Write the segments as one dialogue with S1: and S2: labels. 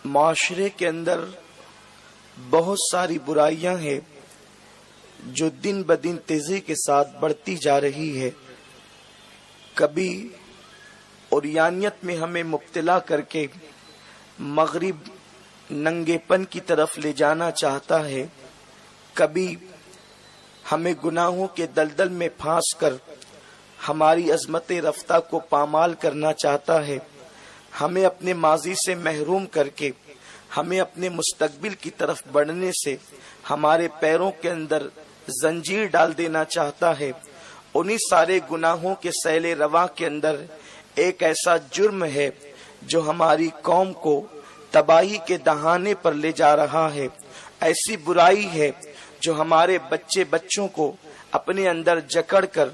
S1: معاشرے کے اندر بہت ساری برائیاں ہیں جو دن بدن تیزی کے ساتھ بڑھتی جا رہی ہے. کبھی عریانیت میں ہمیں مبتلا کر کے مغرب ننگے پن کی طرف لے جانا چاہتا ہے، کبھی ہمیں گناہوں کے دلدل میں پھانس کر ہماری عظمت رفتہ کو پامال کرنا چاہتا ہے، ہمیں اپنے ماضی سے محروم کر کے ہمیں اپنے مستقبل کی طرف بڑھنے سے ہمارے پیروں کے اندر زنجیر ڈال دینا چاہتا ہے. انہی سارے گناہوں کے سیل رواں کے اندر ایک ایسا جرم ہے جو ہماری قوم کو تباہی کے دہانے پر لے جا رہا ہے. ایسی برائی ہے جو ہمارے بچوں کو اپنے اندر جکڑ کر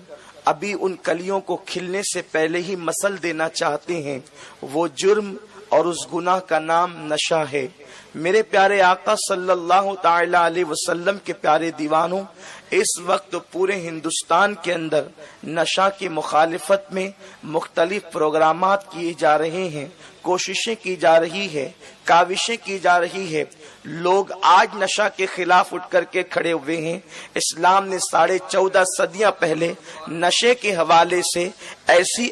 S1: ابھی ان کلیوں کو کھلنے سے پہلے ہی مسل دینا چاہتے ہیں. وہ جرم اور اس گناہ کا نام نشہ ہے. میرے پیارے آقا صلی اللہ تعالی علیہ وسلم کے پیارے دیوانوں، اس وقت پورے ہندوستان کے اندر نشہ کی مخالفت میں مختلف پروگرامات کیے جا رہے ہیں، کوششیں کی جا رہی ہے، کاوشیں کی جا رہی ہے. لوگ آج نشہ کے خلاف اٹھ کر کے کھڑے ہوئے ہیں. اسلام نے 14.5 صدیاں پہلے نشے کے حوالے سے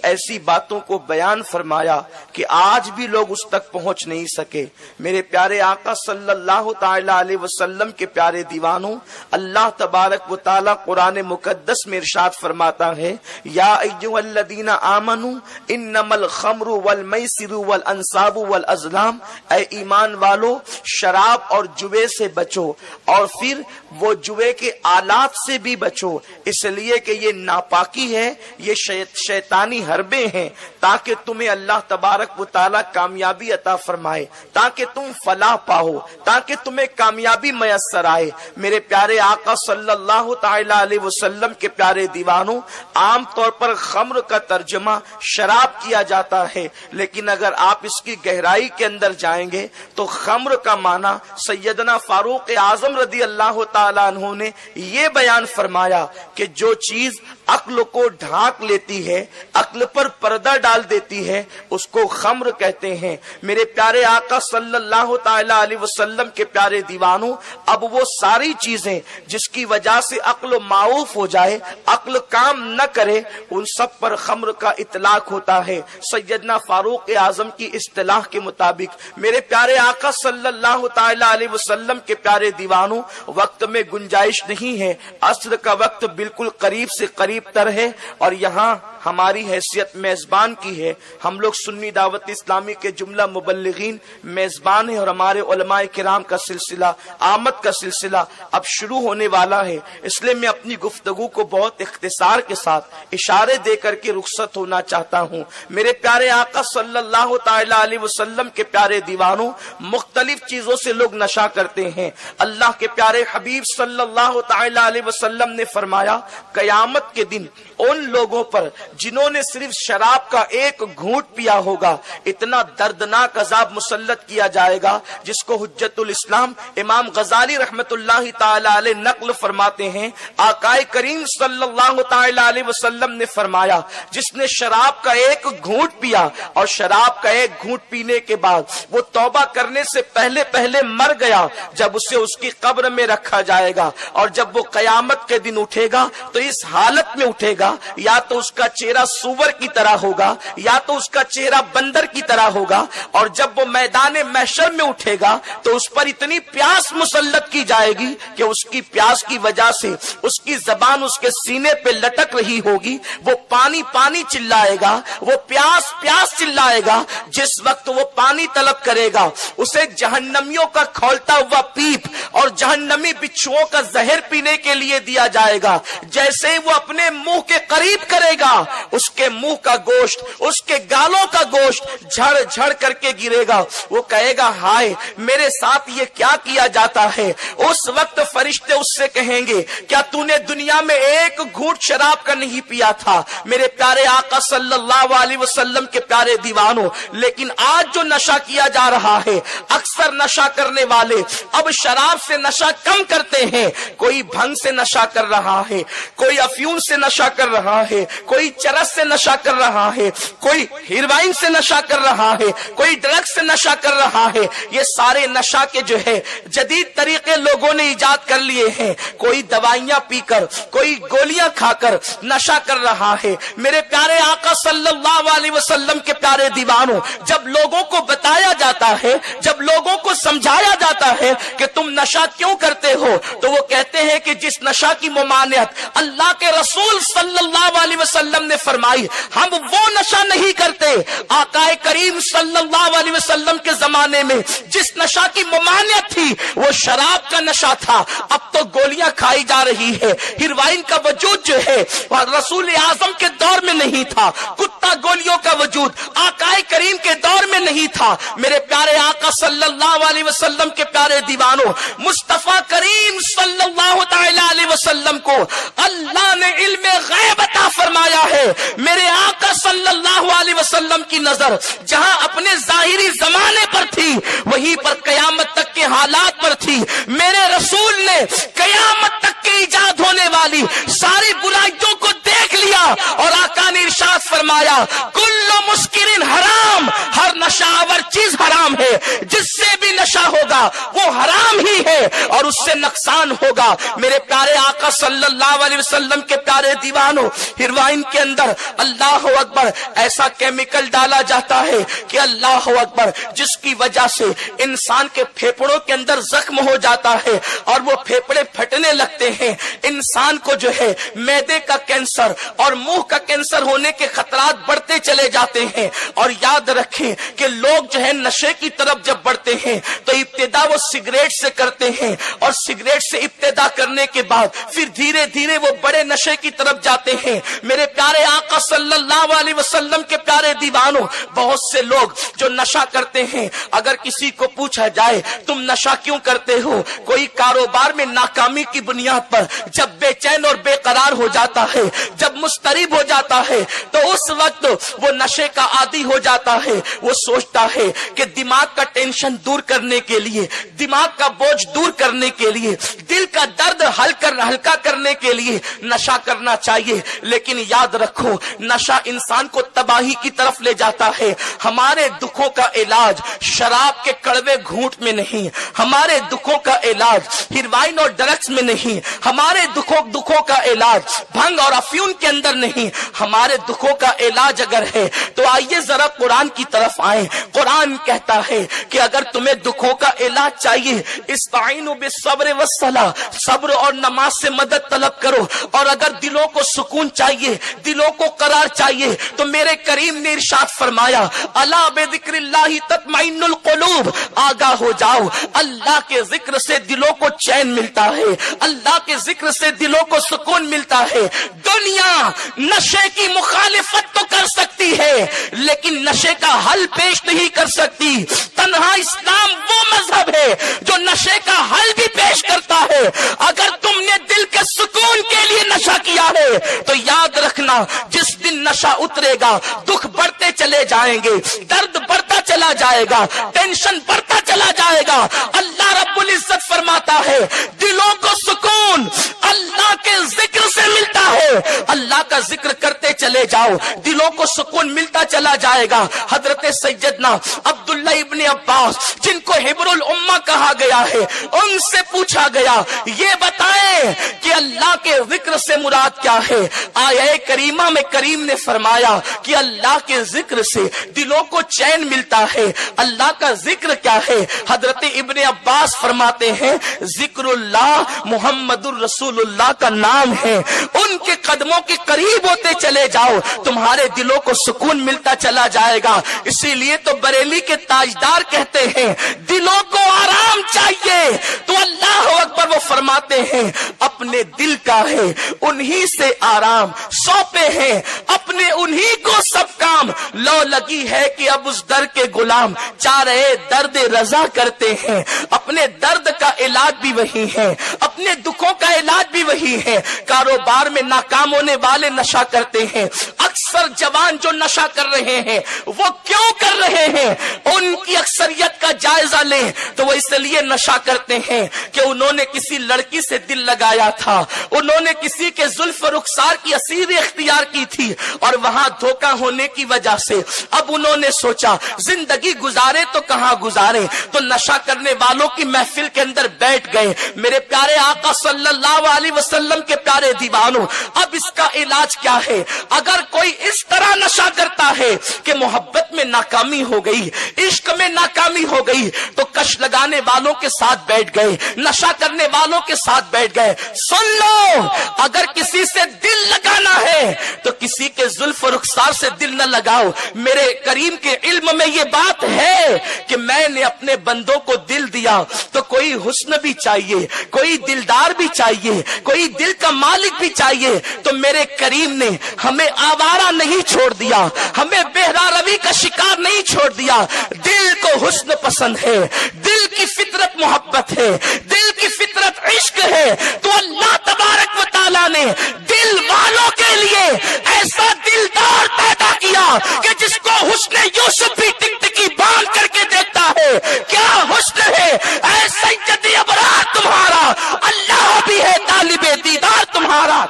S1: ایسی باتوں کو بیان فرمایا کہ آج بھی لوگ اس تک پہنچ نہیں سکے. میرے پیارے آقا صلی اللہ تعالی علیہ وسلم کے پیارے دیوانوں، اللہ تبارک و تعالی قرآن مقدس میں ارشاد فرماتا ہے، یا ایھا الذین آمنوا انما الخمر والمیسر والانصاب والازلام، اے ایمان والو شراب اور جوے سے بچو، اور پھر وہ جوے کے آلات سے بھی بچو، اس لیے کہ یہ ناپاکی ہے، یہ شیطانی حربیں ہیں، تاکہ تمہیں اللہ تبارک و تعالی کامیابی عطا فرمائے، تاکہ تم فلاح پاؤ، تاکہ تمہیں کامیابی میسر آئے. میرے پیارے آقا صلی اللہ تعالی علیہ وسلم کے پیارے دیوانوں، عام طور پر خمر کا ترجمہ شراب کیا جاتا ہے، لیکن اگر آپ اس کی گہرائی کے اندر جائیں گے تو خمر کا معنی سیدنا فاروق اعظم رضی اللہ تعالیٰ عنہ نے یہ بیان فرمایا کہ جو چیز عقل کو ڈھانک لیتی ہے، عقل پر پردہ ڈال دیتی ہے، اس کو خمر کہتے ہیں. میرے پیارے آقا صلی اللہ تعالی علیہ وسلم کے پیارے دیوانوں، اب وہ ساری چیزیں جس کی وجہ سے عقل معوف ہو جائے، عقل کام نہ کرے، ان سب پر خمر کا اطلاق ہوتا ہے. سیدنا فاروق اعظم کی اصطلاح کے مطابق میرے پیارے آقا صلی اللہ تعالی علیہ وسلم کے پیارے دیوانوں، وقت میں گنجائش نہیں ہے، عصر کا وقت بالکل قریب سے قریب تر ہے، اور یہاں ہماری حیثیت میزبان کی ہے. ہم لوگ سنی دعوت اسلامی کے جملہ مبلغین میزبان ہیں، اور ہمارے علماء کرام کا سلسلہ آمد کا سلسلہ اب شروع ہونے والا ہے. اس لیے میں اپنی گفتگو کو بہت اختصار کے ساتھ اشارے دے کر کے رخصت ہونا چاہتا ہوں. میرے پیارے آقا صلی اللہ تعالی علیہ وسلم کے پیارے دیوانوں، مختلف چیزوں سے لوگ نشہ کرتے ہیں. اللہ کے پیارے حبیب صلی اللہ تعالی علیہ وسلم نے فرمایا، قیامت کے دن ان لوگوں پر جنہوں نے صرف شراب کا ایک گھونٹ پیا ہوگا، اتنا دردناک عذاب مسلط کیا جائے گا جس کو حجت الاسلام امام غزالی رحمت اللہ تعالی علیہ نقل فرماتے ہیں. آقا کریم صلی اللہ تعالی علیہ وسلم نے فرمایا، جس نے شراب کا ایک گھونٹ پیا اور شراب کا ایک گھونٹ پینے کے بعد وہ توبہ کرنے سے پہلے مر گیا، جب اسے اس کی قبر میں رکھا جائے گا، اور جب وہ قیامت کے دن اٹھے گا تو اس حالت میں اٹھے گا، یا تو اس کا چہرہ سور کی طرح ہوگا، یا تو اس کا چہرہ بندر کی طرح ہوگا، اور جب وہ میدان محشر میں اٹھے گا تو اس پر اتنی پیاس مسلط کی جائے گی کہ اس کی پیاس کی وجہ سے اس کی زبان اس کے سینے پہ لٹک رہی ہوگی، وہ پانی پانی چلائے گا، وہ پیاس پیاس چلائے گا. جس وقت وہ پانی طلب کرے گا، اسے جہنمیوں کا کھولتا ہوا پیپ اور جہنمی بچھوؤں کا زہر پینے کے لیے دیا جائے گا. جیسے وہ اپنے منہ کے قریب کرے گا، اس کے منہ کا گوشت، اس کے گالوں کا گوشت جھڑ جھڑ کر کے گرے گا. وہ کہے گا، ہائے میرے ساتھ یہ کیا کیا جاتا ہے. اس وقت فرشتے اس سے کہیں گے، کیا تو نے دنیا میں ایک گھونٹ شراب کا نہیں پیا تھا؟ میرے پیارے آقا صلی اللہ علیہ وسلم کے پیارے دیوانوں، لیکن آج جو نشہ کیا جا رہا ہے، اکثر نشہ کرنے والے اب شراب سے نشہ کم کرتے ہیں. کوئی بھنگ سے نشہ کر رہا ہے، کوئی افیون سے نشہ کر رہا ہے، کوئی चरस से नशा कर रहा है, कोई हीरोइन से नशा कर रहा है, कोई ड्रग्स से नशा कर रहा है। ये सारे नशा के जो है जदीद तरीके लोगों ने इजाद कर लिए हैं। कोई दवाइयां पीकर, कोई गोलियां खाकर नशा कर रहा है। मेरे प्यारे आका सल्लल्लाहु अलैहि वसल्लम के प्यारे दीवानों, जब लोगों को बताया जाता है, जब लोगों को समझाया जाता है कि तुम नशा क्यों करते हो, तो वो कहते हैं कि जिस नशा की मुमानियत अल्लाह के रसूल सल्लल्लाहु अलैहि वसल्लम ने फरमाई, हम वो नशा नहीं करते। आकाए करीम सल्लल्लाहु अलैहि वसल्लम के जमाने में जिस नशा की मुमानियत थी वो शराब का नशा था। अब तो गोलियां खाई जा रही है। हीरोइन का वजूद जो है रसूल आजम के दौर में नहीं था, कुत्ता गोलियों का वजूद आकाए करीम के दौर में नहीं था। मेरे प्यारे आका सल्लल्लाहु अलैहि वसल्लम के प्यारे दीवानों, मुस्तफा करीम सल्लल्लाहु तआला अलैहि वसल्लम को अल्लाह ने इल्मे गैब अता फरमाया है। मेरे आका सल्लल्लाहु अलैहि वसल्लम की नजर जहां अपने जाहिरी जमाने पर थी, वहीं पर कयामत तक के हालात पर थी। मेरे रसूल ने कयामत तक के इजाद होने वाली सारी बुराइयों को देख लिया और आका ने इरशाद फरमाया, कुल्लु मुस्किरिन हराम, हर नशावर चीज हराम है। जिससे भी नशा होगा वो हराम ही है और उससे नुकसान होगा। मेरे प्यारे आका सल्लल्लाहु अलैहि वसल्लम के प्यारे दीवानों, हीरोइन के अंदर अल्लाह अकबर ऐसा केमिकल डाला जाता है कि अल्लाह अकबर, जिसकी वजह से इंसान के फेफड़ों के अंदर जख्म हो जाता है और वो फेफड़े फटने लगते हैं। इंसान को जो है मैदे का कैंसर और मुंह का कैंसर होने के खतरात बढ़ते चले जाते हैं। और याद रखें कि लोग जो है नशे की तरफ जब बढ़ते हैं तो इब्तिदा वो सिगरेट से करते हैं और सिगरेट से इब्तिदा करने के बाद फिर धीरे धीरे वो बड़े नशे की तरफ जाते हैं। मेरे प्यारे आका सल्लल्लाहु अलैहि वसल्लम के प्यारे दीवानों, बहुत से लोग जो नशा करते हैं, अगर किसी को पूछा जाए तुम नशा क्यों करते हो, कोई कारोबार में नाकामी की बुनियाद पर जब बेचैन और बेकरार हो जाता है, जब मुस्तरिब हो जाता है, तो उस वक्त वो नशे का आदी हो जाता है। वो सोचता है कि दिमाग का टेंशन दूर करने के लिए, दिमाग का बोझ दूर करने के लिए, दिल का दर्द हल्का करने के लिए नशा करना चाहिए। लेकिन याद रखो, नशा इंसान को तबाही की तरफ ले जाता है। हमारे दुखों का इलाज शराब के कड़वे घूंट में नहीं, हमारे दुखों का इलाज हीरोइन और ड्रग्स में नहीं, हमारे दुखों का इलाज भंग और अफीम के अंदर नहीं। हमारे दुखों का इलाज अगर है तो आइए जरा कुरान की तरफ आए। कुरान कहता है कि अगर तुम्हें दुखों का इलाज चाहिए, इस्ताइनु बिस्सब्र वस्सलाह, सब्र और नमाज से मदद तलब करो। और अगर दिलों को सुकून चाहिए, दिलों को करार चाहिए, तो मेरे करीम ने इरशाद फरमाया, अला बिज़िक्रिल्लाहि तत्मइन्नुल कुलूब, आगाह हो जाओ, अल्लाह के जिक्र से दिलों को चैन मिलता है, अल्लाह के जिक्र से दिलों को सुकून मिलता है। दुनिया नशे की मुखालिफत तो कर सकती है लेकिन नशे का हल पेश नहीं कर सकती। तन्हा इस्लाम वो मजहब है जो नशे का हल भी पेश करता है। अगर तुमने दिल के सुकून के लिए नशा किया है तो याद रखना, जिस दिन नशा उतरेगा दुख बढ़ते चले जाएंगे, दर्द बढ़ता चला जाएगा, टेंशन बढ़ता चला जाएगा। अल्लाह रब्बुल इज्जत फरमाता है, दिलों को सुकून अल्लाह के जिक्र से मिलता है। अल्लाह का जिक्र करते चले जाओ, दिलों को सुकून मिलता चला जाएगा। हजरत सैयदना अब्दुल्ला इब्ने अब्बास, जिनको हिब्रुल उम्मा कहा गया है, उनसे पूछा गया, ये बताएं कि अल्लाह के जिक्र से मुराद क्या है। आया करीमा में करीम ने फरमाया कि अल्लाह के जिक्र से दिलों को चैन मिलता है। अल्लाह का जिक्र क्या है? हजरत इब्ने अब्बास फरमाते हैं, जिक्रुल्लाह मुहम्मदुर रसूलुल्लाह का नाम है। उनके कदमों के करीब होते चले जाओ, तुम्हारे दिलों को सुकून मिलता चला जाएगा। इसीलिए तो बरेली के ताजदार कहते हैं, दिलों को आराम चाहिए तो अल्लाह अकबर वो फरमाते हैं, अपने दिल का है उन्हीं से आराम सौंपे हैं, अपने उन्हीं को सब काम। लो लगी है कि अब उस दर के गुलाम चाहे दर्द रजा करते हैं। اپنے درد کا علاج بھی وہی ہے, اپنے دکھوں کا علاج بھی وہی ہے. کاروبار میں ناکام ہونے والے نشہ کرتے ہیں. اکثر جوان جو نشہ کر رہے ہیں وہ کیوں کر رہے ہیں؟ ان کی اکثریت کا جائزہ لیں تو وہ اس لیے نشہ کرتے ہیں کہ انہوں نے کسی لڑکی سے دل لگایا تھا, انہوں نے کسی کے زلف رخسار کی اسیری اختیار کی تھی, اور وہاں دھوکہ ہونے کی وجہ سے اب انہوں نے سوچا زندگی گزارے تو کہاں گزارے, تو نشہ کرنے والوں کی محفل کے اندر بیٹھ گئے. میرے پیارے آقا صلی اللہ علیہ وسلم کے پیارے دیوانوں, اب اس کا علاج کیا ہے؟ اگر کوئی اس طرح نشہ کرتا ہے کہ محبت میں ناکامی ہو گئی, عشق میں ناکامی ہو گئی, تو کش لگانے والوں کے ساتھ بیٹھ گئے, نشہ کرنے والوں کے ساتھ بیٹھ گئے. سن لو, اگر کسی سے دل لگانا ہے تو کسی کے زلف رخسار سے دل نہ لگاؤ. میرے کریم کے علم میں یہ بات ہے کہ میں نے اپنے بندوں کو دل دیا تو کوئی حسن بھی چاہیے, کوئی دلدار بھی چاہیے, کوئی دل کا مالک بھی چاہیے. تو میرے کریم نے ہمیں آوارہ نہیں چھوڑ دیا, ہمیں بہرا روی کا شکار نہیں چھوڑ دیا. دل کو حسن پسند ہے, دل کی فطرت محبت ہے, دل کی فطرت عشق ہے. تو اللہ تبارک و تعالیٰ نے دل والوں کے لیے ایسا دلدار پیدا کیا کہ جس کو حسن یوسف بھی ٹک ٹکی باندھ کر کے دیکھتا ہے. کیا حسن ہے اے سید ابرار تمہارا, اللہ بھی ہے طالب دیدار تمہارا.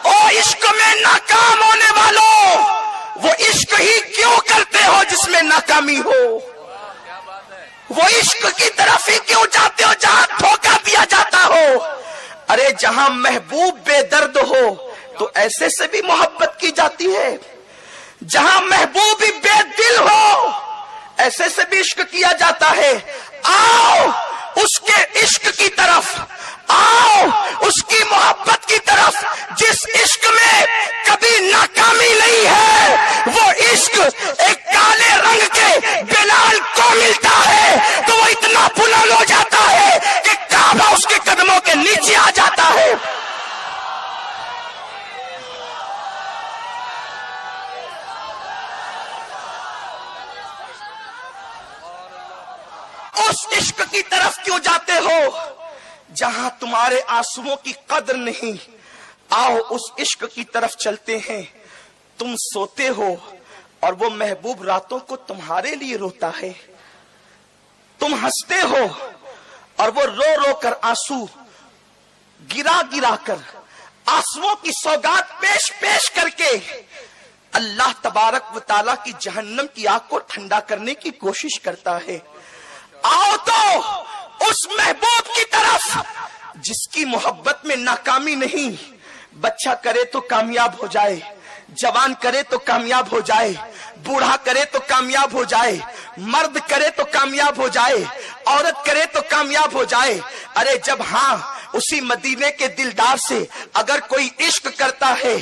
S1: او عشق میں ناکام ہونے والوں, وہ عشق ہی کیوں کرتے ہو جس میں ناکامی ہو؟ وہ عشق کی طرف ہی کیوں جاتے ہو جہاں دھوکہ دیا جاتا ہو؟ ارے جہاں محبوب بے درد ہو تو ایسے سے بھی محبت کی جاتی ہے, جہاں محبوب ہی بے دل ہو ایسے سے بھی عشق کیا جاتا ہے. آؤ اس کے عشق کی طرف, آؤ اس کی محبت کی طرف جس عشق میں کبھی ناکامی نہیں ہے. وہ عشق ایک کالے رنگ کے بلال کو ملتا ہے تو وہ اتنا بلند ہو جاتا ہے کہ کعبہ اس کے قدموں کے نیچے آ جاتا ہے. اس عشق کی طرف کیوں جاتے ہو جہاں تمہارے آنسوؤں کی قدر نہیں؟ آؤ اس عشق کی طرف چلتے ہیں. تم سوتے ہو اور وہ محبوب راتوں کو تمہارے لیے روتا ہے, تم ہنستے ہو اور وہ رو رو کر آنسو گرا گرا کر آنسوؤں کی سوگات پیش پیش کر کے اللہ تبارک و تعالیٰ کی جہنم کی آگ کو ٹھنڈا کرنے کی کوشش کرتا ہے. آؤ تو اس محبوب کی طرف جس کی محبت میں ناکامی نہیں. بچہ کرے تو کامیاب ہو جائے, جوان کرے تو کامیاب ہو جائے, بوڑھا کرے تو کامیاب ہو جائے, مرد کرے تو کامیاب ہو جائے, عورت کرے تو کامیاب ہو جائے. ارے جب ہاں اسی مدینے کے دلدار سے اگر کوئی عشق کرتا ہے,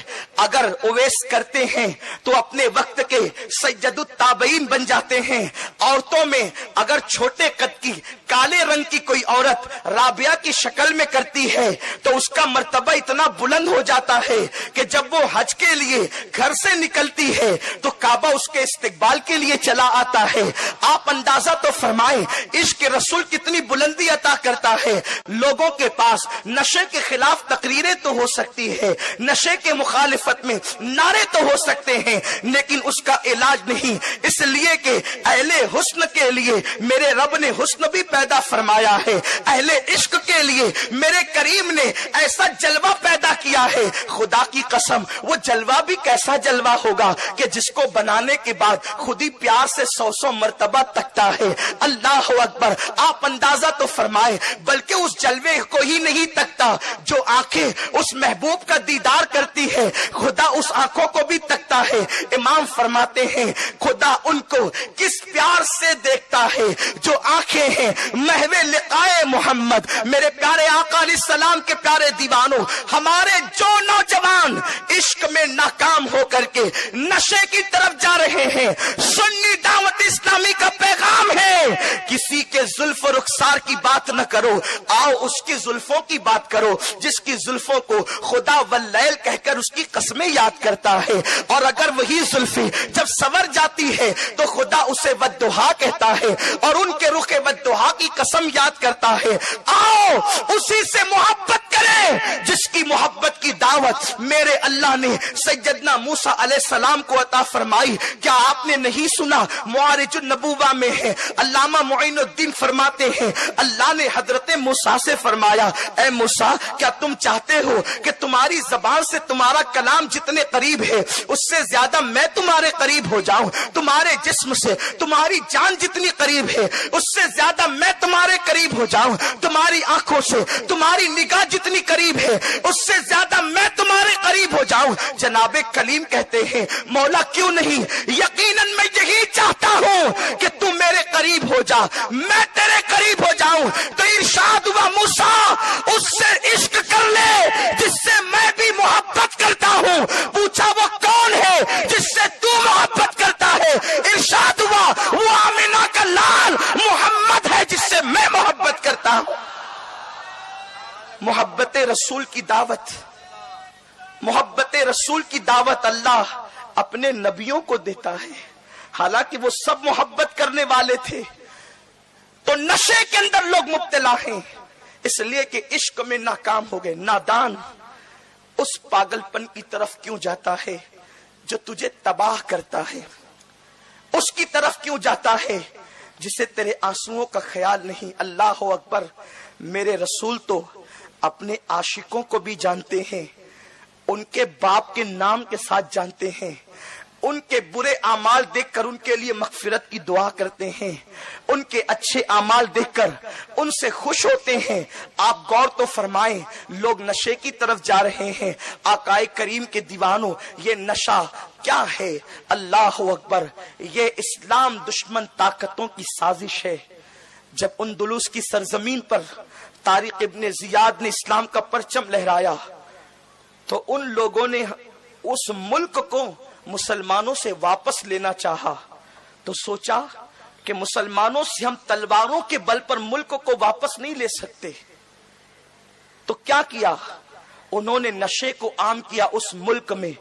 S1: اگر اویس کرتے ہیں تو اپنے وقت کے سید التابعین بن جاتے ہیں. عورتوں میں اگر چھوٹے قد کی کالے رنگ کی کوئی عورت رابعہ کی شکل میں کرتی ہے تو اس کا مرتبہ اتنا بلند ہو جاتا ہے کہ جب وہ حج کے لیے گھر سے نکلتی ہے تو کعبہ اس کے استقبال کے لیے چلا آتا ہے. آپ اندازہ تو فرمائیں عشق رسول کتنی بلندی عطا کرتا ہے. لوگوں کے پاس نشے کے خلاف تقریریں تو ہو سکتی ہے, نشے کے مخالفت میں نعرے تو ہو سکتے ہیں, لیکن اس کا علاج نہیں. اس لیے کہ اہل حسن کے لیے میرے رب نے حسن بھی پیدا فرمایا ہے, اہل عشق کے لیے میرے کریم نے ایسا جلوہ پیدا کیا ہے. خدا کی قسم وہ جلوہ بھی کیسا جلوہ ہوگا کہ جس کو بنانے کے بعد خود ہی پیار سے 100 مرتبہ تکتا ہے. اللہ اکبر. آپ اندازہ تو فرمائیں, بلکہ اس جلوے کو ہی نہیں تکتا جو آنکھیں اس محبوب کا دیدار کرتی ہے, خدا اس آنکھوں کو بھی تکتا ہے. امام فرماتے ہیں خدا ان کو کس پیار سے دیکھتا ہے جو آنکھیں ہیں محو لقائے محمد. میرے پیارے آقا علیہ السلام کے پیارے دیوانوں, ہمارے جو نوجوان عشق میں ناکام ہو کر کے نشے کی طرف جا رہے ہیں, سنی دعوت اسلامی کا پیغام ہے کہ किसी के जुल्फ रुखसार की बात न करो, आओ उसकी जुल्फों की बात करो जिसकी जुल्फों को खुदा वल्लैल कहकर उसकी कस्में याद करता है। और अगर वही जुल्फी जब सवर जाती है तो खुदा उसे वद्दुहा कहता है और उनके रुखे वद्दुहा की कसम याद करता है। आओ उसी से मोहब्बत करें जिसकी मोहब्बत की दावत मेरे अल्लाह ने सैयदना मूसा अलैहिस्सलाम को अता फरमाई। क्या आपने नहीं सुना? मुआरिजुन नबूवा में है, अल्लामा मुईनुद्दीन फरमाते हैं अल्लाह ने हजरत मूसा से फरमाया, ऐ मूसा क्या तुम चाहते हो कि तुम्हारी जबान से तुम्हारा कलाम जितने करीब है उससे ज्यादा मैं तुम्हारे करीब हो जाऊं? तुम्हारे जिस्म से तुम्हारी जान जितनी करीब है उससे ज्यादा मैं तुम्हारे करीब हो जाऊं? तुम्हारी आंखों से तुम्हारी निगाह जितनी करीब है उससे ज्यादा मैं तुम्हारे करीब हो जाऊं? जनाबे कलीम कहते हैं मौला क्यों नहीं, यकीनन मैं यही चाहता हूं कि तू मेरे करीब हो जा, मैं तेरे करीब हो जाऊं। तो इरशाद हुआ मूसा उससे इश्क कर ले जिससे मैं भी मोहब्बत करता हूं। पूछा वो कौन है जिससे तू मोहब्बत करता है? इरशाद हुआ वो आमिना का लाल मोहम्मद है जिससे मैं मोहब्बत करता हूं। मोहब्बत रसूल की दावत, मोहब्बत रसूल की दावत अल्लाह अपने नबियों को देता है। हालांकि वो सब मोहब्बत करने वाले थे तो नशे के अंदर लोग मुब्तला हैं, इसलिए कि इश्क में नाकाम हो गए। नादान उस पागलपन की तरफ क्यों जाता है जो तुझे तबाह करता है? उसकी तरफ क्यों जाता है जिसे तेरे आंसुओं का ख्याल नहीं? अल्लाह अकबर। मेरे रसूल तो अपने आशिकों को भी जानते हैं, उनके बाप के नाम के साथ जानते हैं, उनके बुरे आमाल देखकर उनके लिए मगफिरत की दुआ करते हैं, उनके अच्छे आमाल देखकर उनसे खुश होते हैं। आप गौर तो फरमाएं, लोग नशे की तरफ जा रहे हैं। आकाए करीम के दीवानों, ये नशा क्या है? अल्लाह अकबर, ये इस्लाम दुश्मन ताकतों की साजिश है। जब अंदलुस की सरजमीन पर तारिक इब्ने जियाद ने इस्लाम का परचम लहराया तो उन लोगों ने उस मुल्क को मुसलमानों से वापस लेना चाहा। तो सोचा कि मुसलमानों से हम तलवारों के बल पर मुल्क को वापस नहीं ले सकते। तो क्या किया? उन्होंने नशे को आम किया उस मुल्क में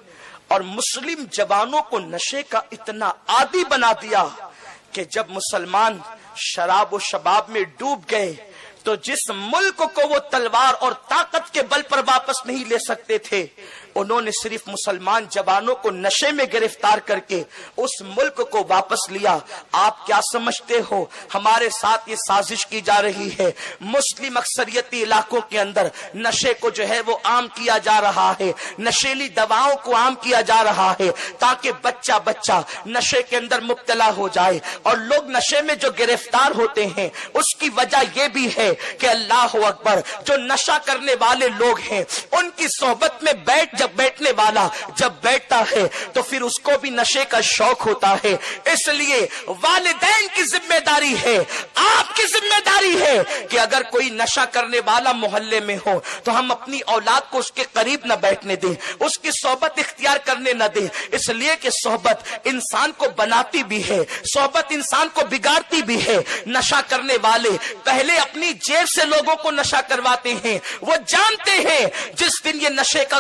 S1: और मुस्लिम जवानों को नशे का इतना आदी बना दिया कि जब मुसलमान शराब व शबाब में डूब गए तो जिस मुल्क को वो तलवार और ताकत के बल पर वापस नहीं ले सकते थे, उन्होंने सिर्फ मुसलमान जवानों को नशे में गिरफ्तार करके उस मुल्क को वापस लिया। आप क्या समझते हो हमारे साथ ये साजिश की जा रही है? मुस्लिम अक्सरियती इलाकों के अंदर नशे को जो है वो आम किया जा रहा है, नशीली दवाओं को आम किया जा रहा है ताकि बच्चा बच्चा नशे के अंदर मुब्तला हो जाए। और लोग नशे में जो गिरफ्तार होते हैं उसकी वजह यह भी है कि अल्लाह अकबर, जो नशा करने वाले लोग हैं उनकी सोहबत में बैठने वाला जब बैठता है तो फिर उसको भी नशे का शौक होता है। इसलिए वालिदैन की जिम्मेदारी है, आपकी जिम्मेदारी है कि अगर कोई नशा करने वाला मोहल्ले में हो तो हम अपनी औलाद को उसके करीब न बैठने दें, उसकी सोहबत इख्तियार करने न दें। इसलिए कि सोहबत इंसान को बनाती भी है, सोहबत इंसान को बिगाड़ती भी है। नशा करने वाले पहले अपनी जेब से लोगों को नशा करवाते हैं। वो जानते हैं जिस दिन ये नशे का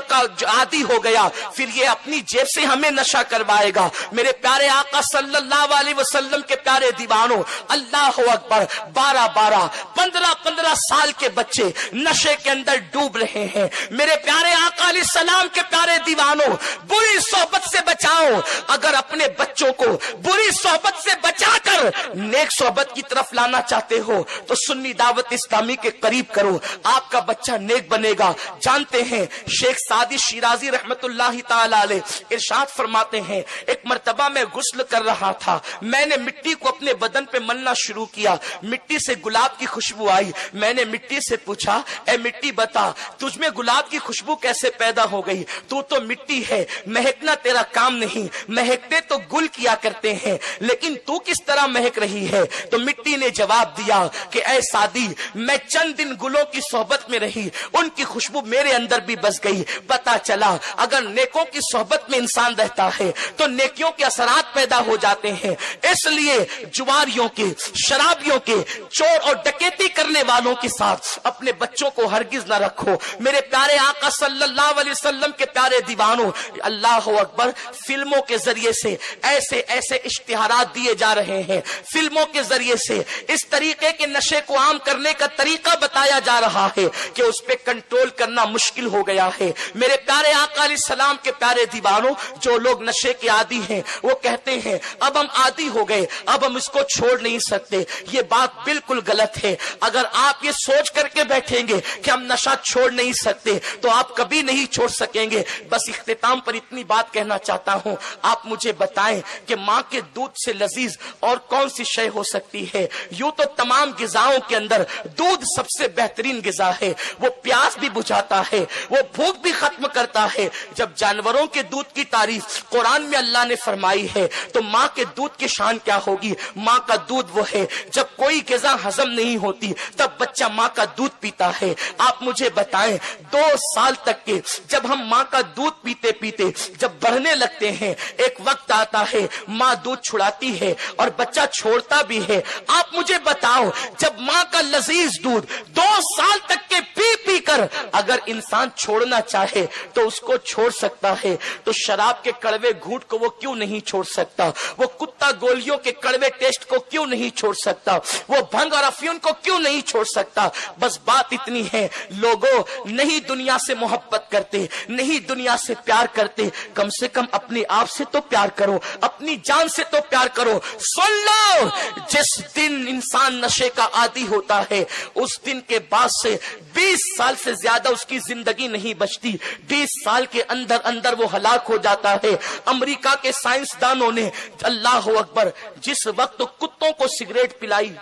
S1: आदी हो गया फिर ये अपनी जेब से हमें नशा करवाएगा। मेरे प्यारे आका सल्लल्लाहु अलैहि वसल्लम के प्यारे दीवानों, अल्लाह अकबर, 12-12, 15-15 साल के बच्चे नशे के अंदर डूब रहे हैं। मेरे प्यारे आका अलैहि सलाम के प्यारे दीवानों, बुरी सोहबत से बचाओ। अगर अपने बच्चों को बुरी सोहबत से बचाकर नेक सोहबत की तरफ लाना चाहते हो तो सुन्नी दावत इस्लामी के करीब करो, आपका बच्चा नेक बनेगा। जानते हैं शेख सादी शिराजी रहमतुल्लाहि ताला अलैह इरशाद फरमाते हैं, एक मर्तबा मैं गुस्ल कर रहा था, मैंने मिट्टी को अपने बदन पे मलना शुरू किया, मिट्टी से गुलाब की खुशबू आई। मैंने मिट्टी से पूछा, ए मिट्टी बता तुझमें गुलाब की खुशबू कैसे पैदा हो गई? तू तो मिट्टी है, महकना तेरा काम नहीं, महकते तो गुल किया करते हैं, लेकिन तू किस तरह महक रही है? तो मिट्टी ने जवाब दिया कि ऐ सादी, मैं चंद दिन गुलों की सोहबत में रही, उनकी खुशबू मेरे अंदर भी बस गई। पता चला अगर नेकों की सोहबत में इंसान रहता है तो नेकियों के असरात पैदा हो जाते हैं। इसलिए जुआरियों के, शराबियों के, चोर और डकैती करने वालों के साथ अपने बच्चों को हरगिज न रखो। मेरे प्यारे आका सल्लल्लाहु अलैहि वसल्लम के प्यारे दीवानों, अल्लाह अकबर, फिल्मों के जरिए से ऐसे ऐसे इश्तिहारात दिए जा रहे हैं, फिल्मों के जरिए से इस तरीके के नशे को आम करने का तरीका बताया जा रहा है कि उस पे कंट्रोल करना मुश्किल हो गया है। मेरे प्यारे आका अलैहि सलाम के प्यारे दीवानों, जो लोग नशे के आदी हैं वो कहते हैं अब हम आदी हो गए, अब हम इसको छोड़ नहीं सकते। ये बात बिल्कुल गलत है। अगर आप ये सोच करके बैठेंगे कि हम नशा छोड़ नहीं सकते तो आप कभी नहीं छोड़ सकेंगे। बस इख्तिताम पर इतनी बात कहना चाहता हूं, आप मुझे बताएं कि माँ के दूध से लजीज और कौन सी शय हो सकती है। यूं तो तमाम गिजाओं के अंदर दूध सबसे बेहतरीन गिजा है। वो प्यास भी बुझाता है, वो भूख भी खत्म करता है। जब जानवरों के दूध की तारीफ कुरान में अल्लाह ने फरमाई है तो माँ के दूध की शान क्या होगी। माँ का दूध वो है, जब कोई गिजा हजम नहीं होती तब बच्चा माँ का दूध पीता है। आप मुझे बताएं, 2 साल तक के जब हम माँ का दूध पीते पीते जब बढ़ने लगते हैं, एक वक्त आता है माँ दूध छुड़ाती है और बच्चा छोड़ता भी है। आप मुझे बताओ, जब माँ का लजीज दूध 2 साल तक के पी पी कर अगर इंसान छोड़ना चाहे तो उसको छोड़ सकता है, तो शराब के कड़वे घूंट को वो क्यों नहीं छोड़ सकता? वो कुत्ता गोलियों के कड़वे टेस्ट को क्यों नहीं छोड़ सकता? वो भंग और अफीम को क्यों नहीं छोड़ सकता? बस बात इतनी है, लोगों नहीं दुनिया से मोहब्बत करते, नहीं दुनिया से प्यार करते, कम से कम अपने आप से तो प्यार करो, अपनी जान से तो प्यार करो। सुन लो, जिस दिन इंसान नशे का आदी होता है उस दिन के बाद से 20 साल से ज्यादा उसकी जिंदगी नहीं बचती। 20 साल के अंदर अंदर वो हलाक हो जाता है। अमेरिका के साइंसदानों ने, अल्लाह अकबर, जिस वक्त कुत्तों को सिगरेट पिलाई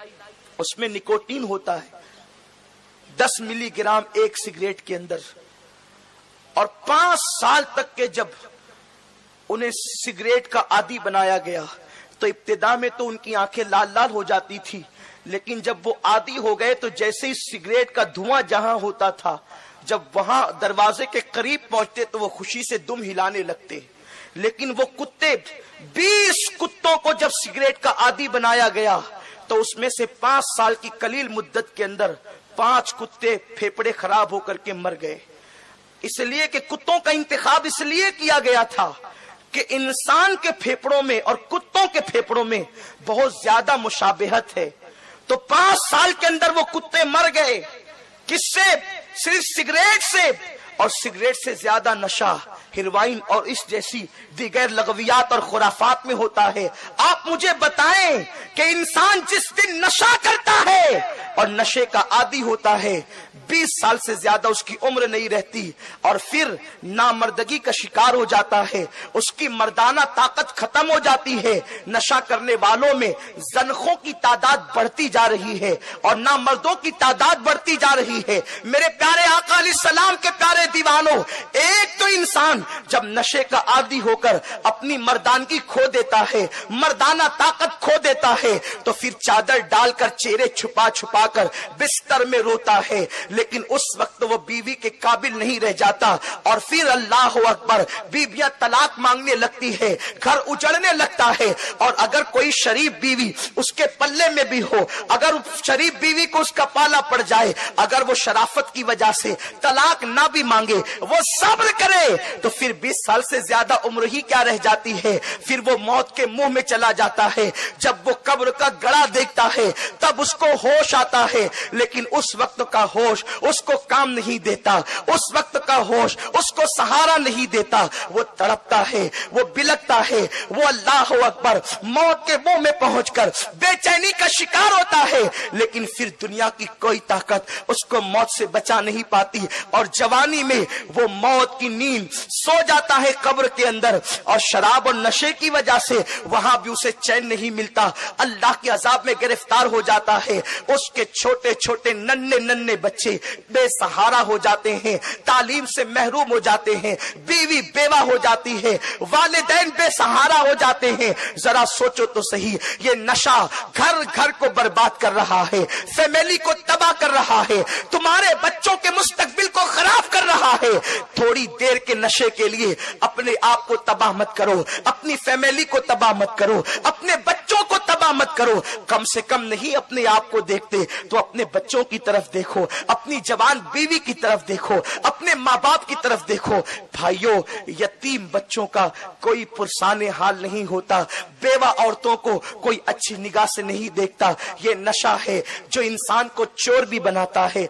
S1: उसमें निकोटीन होता है 10 मिलीग्राम एक सिगरेट के अंदर, और 5 साल तक के जब उन्हें सिगरेट का आदी बनाया गया तो इब्तिदा में तो उनकी आंखें लाल लाल हो जाती थी, लेकिन जब वो आदी हो गए तो जैसे ही सिगरेट का धुआं जहां होता था, जब वहां दरवाजे के करीब पहुंचते तो वो खुशी से दुम हिलाने लगते। लेकिन वो कुत्ते, 20 कुत्तों को जब सिगरेट का आदी बनाया गया तो उसमें से 5 साल की कलील मुद्दत के अंदर 5 कुत्ते फेफड़े खराब होकर के मर गए। इसलिए कि कुत्तों का इंतखाब इसलिए किया गया था कि इंसान के फेफड़ों में और कुत्तों के फेफड़ों में बहुत ज्यादा मुशाबहत है। तो 5 साल के अंदर वो कुत्ते मर गए। किससे? सिर्फ सिगरेट से। और सिगरेट से ज्यादा नशा हेरोइन और इस जैसी दीगर लगवियात और खुराफात में होता है। आप मुझे बताएं कि इंसान जिस दिन नशा करता है और नशे का आदी होता है, 20 साल से ज्यादा उसकी उम्र नहीं रहती और फिर नामर्दगी का शिकार हो जाता है, उसकी मर्दाना ताकत खत्म हो जाती है। नशा करने वालों में ज़नखों की तादाद बढ़ती जा रही है और नामर्दों की तादाद बढ़ती जा रही है। मेरे प्यारे आका अलैहिस्सलाम के प्यारे दीवानों, एक तो इंसान जब नशे का आदी होकर अपनी मर्दानगी खो देता है, मर्दाना ताकत खो देता है, तो फिर चादर डालकर चेहरे छुपा छुपा कर बिस्तर में रोता है। लेकिन उस वक्त वो बीवी के काबिल नहीं रह जाता और फिर अल्लाह अकबर, बीवियां तलाक मांगने लगती है, घर उजड़ने लगता है। और अगर कोई शरीफ बीवी उसके पल्ले में भी हो, अगर शरीफ बीवी को उसका पाला पड़ जाए, अगर वो शराफत की वजह से तलाक ना भी मांगे, वो सब्र करे, तो फिर 20 साल से ज्यादा उम्र ही क्या रह जाती है। फिर वो मौत के मुंह में चला जाता है। जब वो कब्र का गड़ा देखता है तब उसको होश आता है, लेकिन उस वक्त का होश उसको काम नहीं देता, उस वक्त का होश उसको सहारा नहीं देता। वो तड़पता है, वो बिलकता है, वो अल्लाह अकबर मौत के मुंह में पहुंचकर बेचैनी का शिकार होता है। लेकिन फिर दुनिया की कोई ताकत उसको मौत से बचा नहीं पाती और जवानी में वो मौत की नींद सो जाता है कब्र के अंदर। और शराब और नशे की वजह से वहां भी उसे चैन नहीं मिलता, अल्लाह के अजाब में गिरफ्तार हो जाता है। उसके छोटे छोटे नन्हे नन्हे बच्चे बच्चे बेसहारा हो जाते हैं, तालीम से महरूम हो जाते हैं, बीवी बेवा हो जाती है, वालिदैन बेसहारा हो जाते हैं। जरा सोचो तो सही, ये नशा घर घर को बर्बाद कर रहा है, फैमिली को तबाह कर रहा है, तुम्हारे बच्चों के मुस्तकबिल को खराब कर रहा है। थोड़ी देर के नशे के लिए अपने आप को तबाह मत करो, अपनी फैमिली को तबाह मत करो, अपने बच्चों को तबाह मत करो। कम से कम नहीं अपने आप को देखते तो अपने बच्चों की तरफ देखो, अपनी जवान बीवी की तरफ देखो, अपने माँ बाप की तरफ देखो। भाइयों, यतीम बच्चों का कोई पुरसाने हाल नहीं होता, बेवा औरतों को कोई अच्छी निगाह से नहीं देखता। ये नशा है जो इंसान को चोर भी बनाता है।